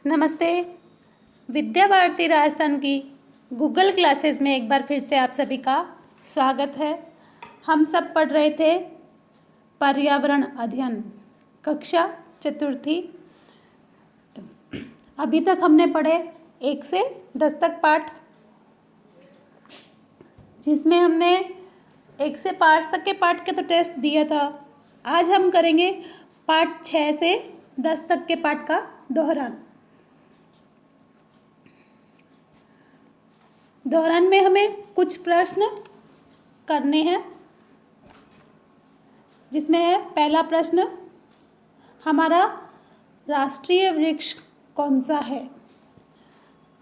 नमस्ते। विद्या भारती राजस्थान की Google classes में एक बार फिर से आप सभी का स्वागत है। हम सब पढ़ रहे थे पर्यावरण अध्ययन कक्षा चतुर्थी। अभी तक हमने पढ़े 1 से 10 तक पाठ, जिसमें हमने 1 से 5 तक के पाठ के तो टेस्ट दिया था। आज हम करेंगे पाठ 6 से 10 तक के पाठ का दोहरान। दोहरान में हमें कुछ प्रश्न करने हैं, जिसमें है पहला प्रश्न, हमारा राष्ट्रीय वृक्ष कौन सा है?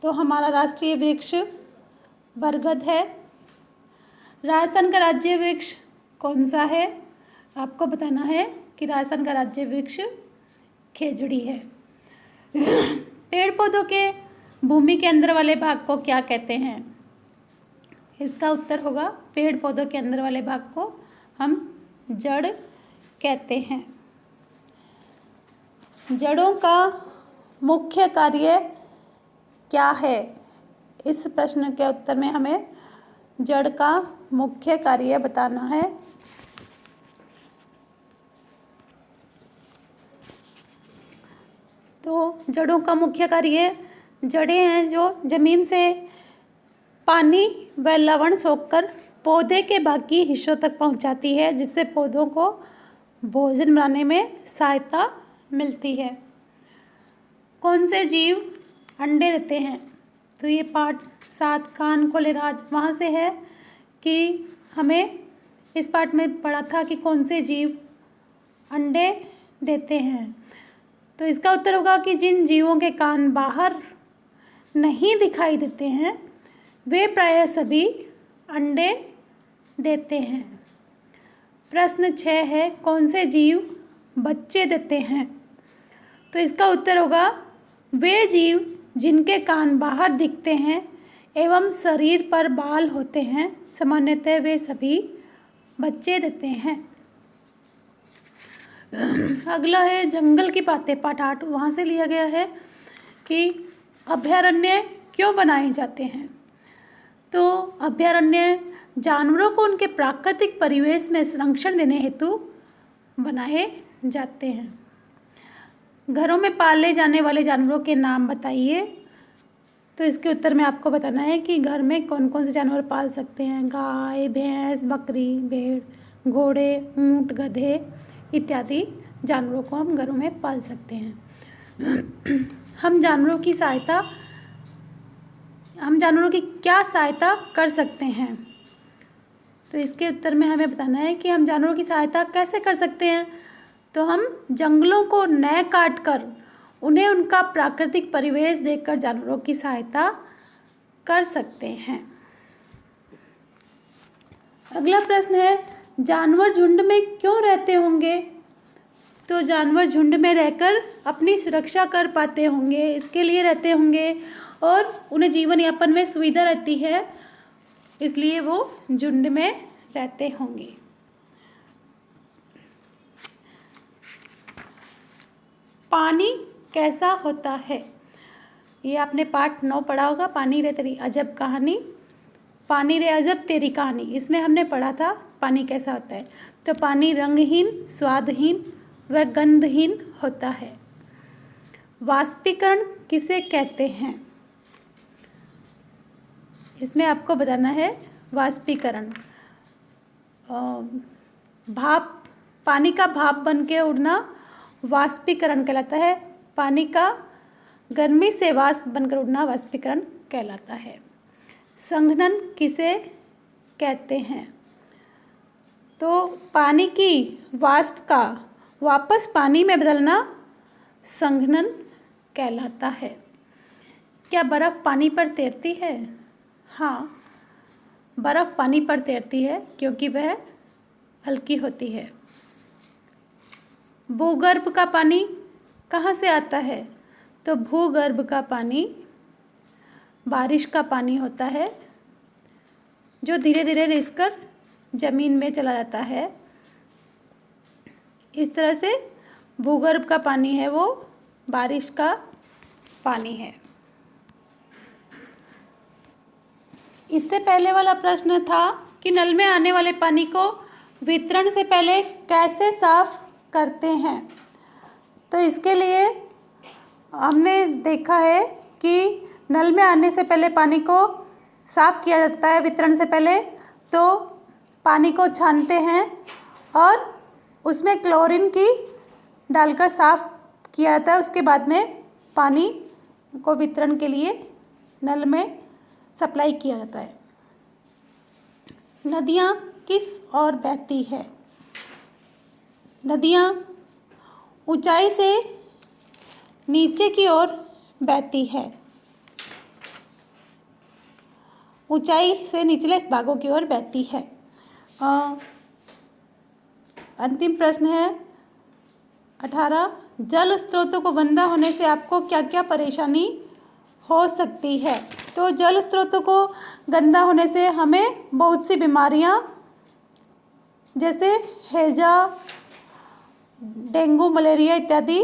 तो हमारा राष्ट्रीय वृक्ष बरगद है। राजस्थान का राज्य वृक्ष कौन सा है? आपको बताना है कि राजस्थान का राज्य वृक्ष खेजड़ी है। पेड़ पौधों के भूमि के अंदर वाले भाग को क्या कहते हैं? इसका उत्तर होगा पेड़ पौधों के अंदर वाले भाग को हम जड़ कहते हैं। जड़ों का मुख्य कार्य क्या है? इस प्रश्न के उत्तर में हमें जड़ का मुख्य कार्य बताना है। तो जड़ों का मुख्य कार्य, जड़ें हैं जो जमीन से पानी व लवण सोखकर पौधे के बाकी हिस्सों तक पहुंचाती है, जिससे पौधों को भोजन बनाने में सहायता मिलती है। कौन से जीव अंडे देते हैं? तो ये पाठ 7 कान खोले राज वहाँ से है कि हमें इस पाठ में पढ़ा था कि कौन से जीव अंडे देते हैं। तो इसका उत्तर होगा कि जिन जीवों के कान बाहर नहीं दिखाई देते हैं वे प्रायः सभी अंडे देते हैं। प्रश्न 6 है, कौन से जीव बच्चे देते हैं? तो इसका उत्तर होगा वे जीव जिनके कान बाहर दिखते हैं एवं शरीर पर बाल होते हैं, सामान्यतः वे सभी बच्चे देते हैं। अगला है जंगल की बातें, पाठ 8 वहाँ से लिया गया है कि अभयारण्य क्यों बनाए जाते हैं? तो अभयारण्य जानवरों को उनके प्राकृतिक परिवेश में संरक्षण देने हेतु बनाए जाते हैं। घरों में पाले जाने वाले जानवरों के नाम बताइए। तो इसके उत्तर में आपको बताना है कि घर में कौन कौन से जानवर पाल सकते हैं। गाय, भैंस, बकरी, भेड़, घोड़े, ऊंट, गधे इत्यादि जानवरों को हम घरों में पाल सकते हैं। हम जानवरों की क्या सहायता कर सकते हैं? तो इसके उत्तर में हमें बताना है कि हम जानवरों की सहायता कैसे कर सकते हैं। तो हम जंगलों को न काट कर उन्हें उनका प्राकृतिक परिवेश देकर जानवरों की सहायता कर सकते हैं। अगला प्रश्न है, जानवर झुंड में क्यों रहते होंगे? तो जानवर झुंड में रहकर अपनी सुरक्षा कर पाते होंगे, इसके लिए रहते होंगे, और उन्हें जीवन यापन में सुविधा रहती है, इसलिए वो झुंड में रहते होंगे। पानी कैसा होता है? ये आपने पाठ 9 पढ़ा होगा, पानी रे तेरी अजब कहानी, पानी रे अजब तेरी कहानी। इसमें हमने पढ़ा था पानी कैसा होता है। तो पानी रंगहीन, स्वादहीन व गंधहीन होता है। वाष्पीकरण किसे कहते हैं? इसमें आपको बताना है वाष्पीकरण। भाप, पानी का भाप बन के उड़ना वाष्पीकरण कहलाता है। पानी का गर्मी से वाष्प बनकर उड़ना वाष्पीकरण कहलाता है। संघनन किसे कहते हैं? तो पानी की वाष्प का वापस पानी में बदलना संघनन कहलाता है। क्या बर्फ़ पानी पर तैरती है? हाँ, बर्फ़ पानी पर तैरती है क्योंकि वह हल्की होती है। भूगर्भ का पानी कहाँ से आता है? तो भूगर्भ का पानी बारिश का पानी होता है, जो धीरे धीरे रिसकर ज़मीन में चला जाता है। इस तरह से भूगर्भ का पानी है वो बारिश का पानी है। इससे पहले वाला प्रश्न था कि नल में आने वाले पानी को वितरण से पहले कैसे साफ करते हैं। तो इसके लिए हमने देखा है कि नल में आने से पहले पानी को साफ़ किया जाता है। वितरण से पहले तो पानी को छानते हैं और उसमें क्लोरीन की डालकर साफ़ किया जाता है। उसके बाद में पानी को वितरण के लिए नल में सप्लाई किया जाता है। नदियाँ किस ओर बहती है। नदियाँ ऊंचाई से नीचे की ओर बहती है। ऊंचाई से निचले भागों की ओर बहती है। अंतिम प्रश्न है 18। जल स्रोतों को गंदा होने से आपको क्या क्या परेशानी हो सकती है। तो जल स्रोतों को गंदा होने से हमें बहुत सी बीमारियां जैसे हैजा, डेंगू, मलेरिया इत्यादि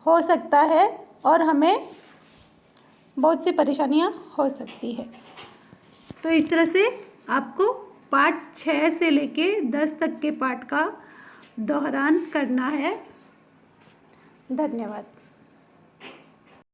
हो सकता है और हमें बहुत सी परेशानियां हो सकती है। तो इस तरह से आपको पाठ 6 से लेके 10 तक के पाठ का दोहरान करना है। धन्यवाद।